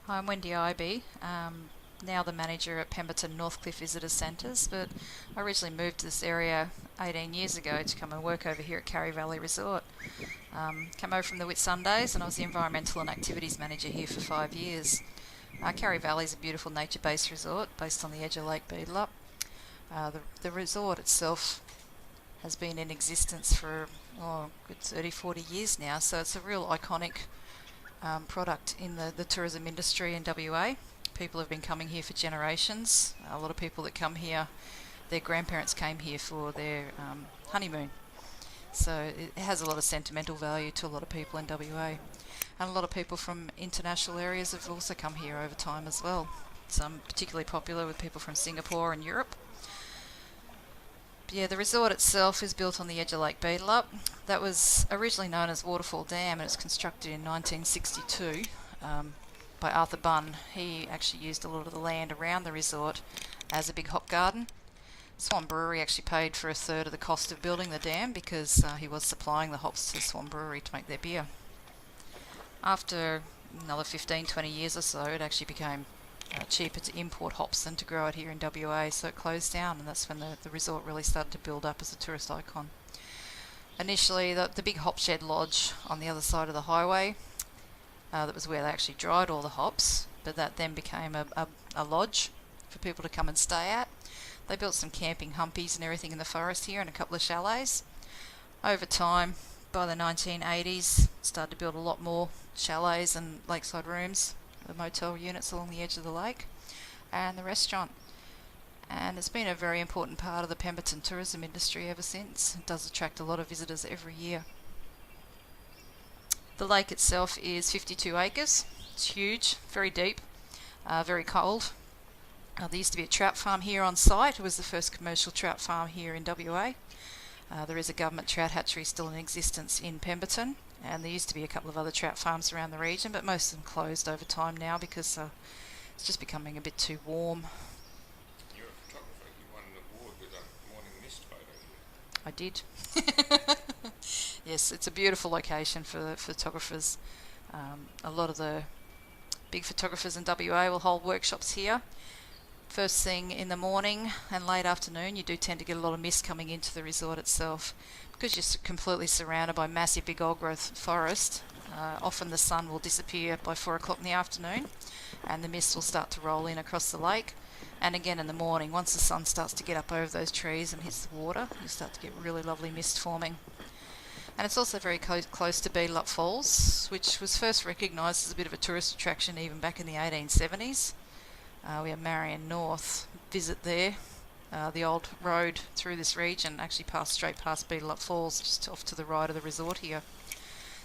Hi, I'm Wendy Eiby, now the manager at Pemberton Northcliffe Visitor Centres, but I originally moved to this area 18 years ago to come and work over here at Karri Valley Resort. Came over from the Whitsundays and I was the environmental and activities manager here for 5 years. Karri Valley is a beautiful nature-based resort based on the edge of Lake Beedelup. The resort itself has been in existence for good 30-40 years now, so it's a real iconic product in the tourism industry in WA. People have been coming here for generations. A lot of people that come here, their grandparents came here for their honeymoon. So it has a lot of sentimental value to a lot of people in WA. And a lot of people from international areas have also come here over time as well. Some particularly popular with people from Singapore and Europe. Yeah, the resort itself is built on the edge of Lake Beedelup. That was originally known as Waterfall Dam and it's constructed in 1962 by Arthur Bunn. He actually used a lot of the land around the resort as a big hop garden. Swan Brewery actually paid for a third of the cost of building the dam because he was supplying the hops to Swan Brewery to make their beer. After another 15-20 years or so, it actually became cheaper to import hops than to grow it here in WA, so it closed down, and that's when the resort really started to build up as a tourist icon. Initially, the big hop shed lodge on the other side of the highway, that was where they actually dried all the hops, but that then became a lodge for people to come and stay at. They built some camping humpies and everything in the forest here and a couple of chalets. Over time, by the 1980s, started to build a lot more chalets and lakeside rooms, the motel units along the edge of the lake, and the restaurant. And it's been a very important part of the Pemberton tourism industry ever since. It does attract a lot of visitors every year. The lake itself is 52 acres. It's huge, very deep, very cold. There used to be a trout farm here on site. It was the first commercial trout farm here in WA. There is a government trout hatchery still in existence in Pemberton, and there used to be a couple of other trout farms around the region, but most of them closed over time now because it's just becoming a bit too warm. You're a photographer. You won an award with a morning mist photo. I did. Yes, it's a beautiful location for the photographers. A lot of the big photographers in WA will hold workshops here. First thing in the morning and late afternoon, you do tend to get a lot of mist coming into the resort itself. Because you're completely surrounded by massive big old growth forest, often the sun will disappear by 4 o'clock in the afternoon and the mist will start to roll in across the lake. And again in the morning, once the sun starts to get up over those trees and hits the water, you start to get really lovely mist forming. And it's also very close to Beedelup Falls, which was first recognised as a bit of a tourist attraction even back in the 1870s. We have Marion North visit there. The old road through this region actually passed straight past Beedelup Falls, just off to the right of the resort here.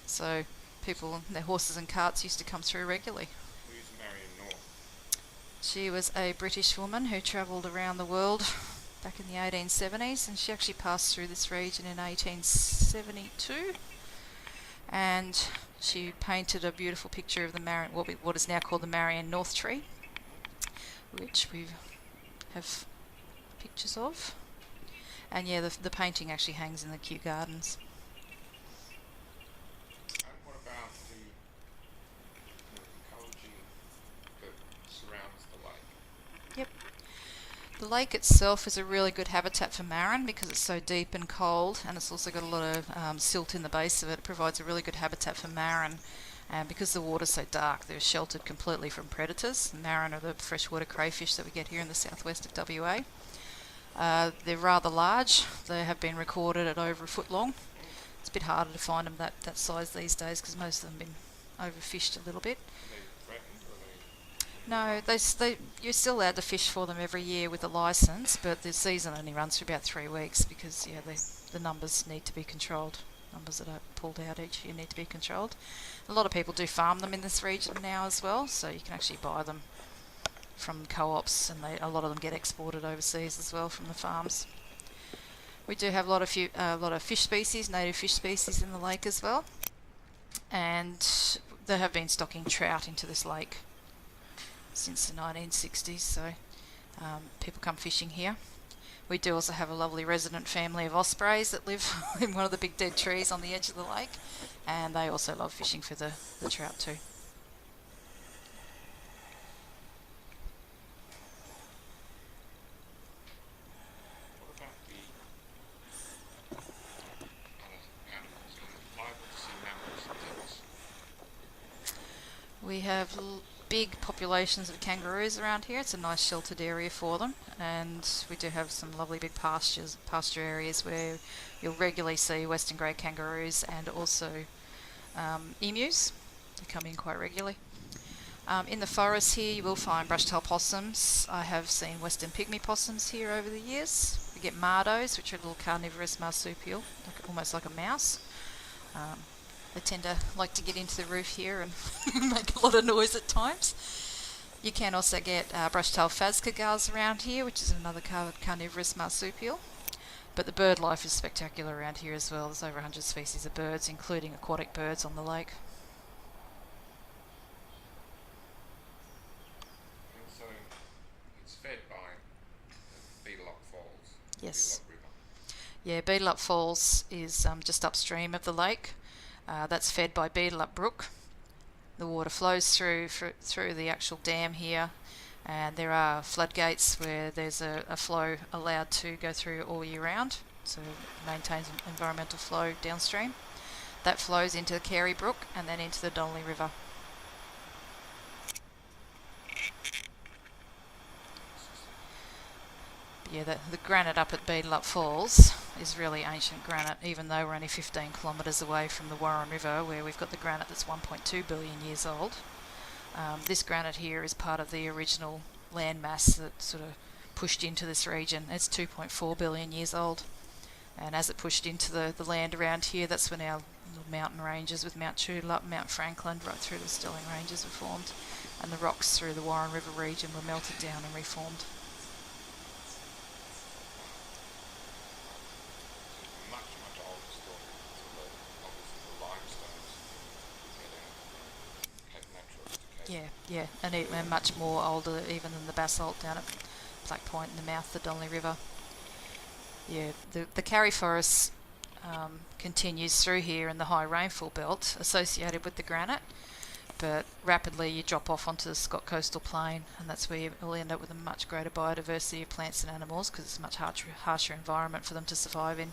So people, their horses and carts used to come through regularly. Who's Marion North? She was a British woman who travelled around the world back in the 1870s, and she actually passed through this region in 1872. And she painted a beautiful picture of the what is now called the Marion North tree, which we have pictures of. And yeah, the painting actually hangs in the Kew Gardens. And what about the ecology that surrounds the lake? Yep. The lake itself is a really good habitat for marron because it's so deep and cold, and it's also got a lot of silt in the base of it. It provides a really good habitat for marron. And because the water's so dark, they're sheltered completely from predators. Marron are the freshwater crayfish that we get here in the southwest of WA. They're rather large. They have been recorded at over a foot long. It's a bit harder to find them that size these days because most of them have been overfished a little bit. Are they threatened or No, you're still allowed to fish for them every year with a licence, but the season only runs for about 3 weeks because the numbers need to be controlled. Numbers that are pulled out each year need to be controlled. A lot of people do farm them in this region now as well, so you can actually buy them from co-ops, and a lot of them get exported overseas as well from the farms. We do have a lot of fish species, native fish species in the lake as well, and they have been stocking trout into this lake since the 1960s, so people come fishing here. We do also have a lovely resident family of ospreys that live in one of the big dead trees on the edge of the lake, and they also love fishing for the trout too. We have big populations of kangaroos around here. It's a nice sheltered area for them, and we do have some lovely big pasture areas where you'll regularly see western grey kangaroos and also emus. They come in quite regularly. In the forest here you will find brush-tailed possums. I have seen western pygmy possums here over the years. We get mardos, which are a little carnivorous marsupial, almost like a mouse. They tend to like to get into the roof here and make a lot of noise at times. You can also get brush-tailed phascogars around here, which is another carnivorous marsupial. But the bird life is spectacular around here as well. There's over 100 species of birds, including aquatic birds on the lake. And so it's fed by Beetalop Falls. Yes. Beetalop River. Yeah, Beetalop Falls is just upstream of the lake. That's fed by Beetalop Brook. The water flows through the actual dam here, and there are floodgates where there's a flow allowed to go through all year round, so it maintains environmental flow downstream. That flows into the Karri Brook and then into the Donnelly River. Yeah, the granite up at Beetalop Falls is really ancient granite, even though we're only 15 kilometres away from the Warren River, where we've got the granite that's 1.2 billion years old. This granite here is part of the original landmass that sort of pushed into this region. It's 2.4 billion years old, and as it pushed into the land around here, that's when our little mountain ranges with Mount Choodle, Mount Franklin, right through the Stirling Ranges were formed, and the rocks through the Warren River region were melted down and reformed. Much older story. Obviously the limestones had naturalised decay. Yeah, and much more older even than the basalt down at Black Point in the mouth of the Donnelly River. Yeah, the Karri Forest continues through here in the high rainfall belt associated with the granite, but rapidly you drop off onto the Scott Coastal Plain, and that's where you'll end up with a much greater biodiversity of plants and animals because it's a much harsher environment for them to survive in.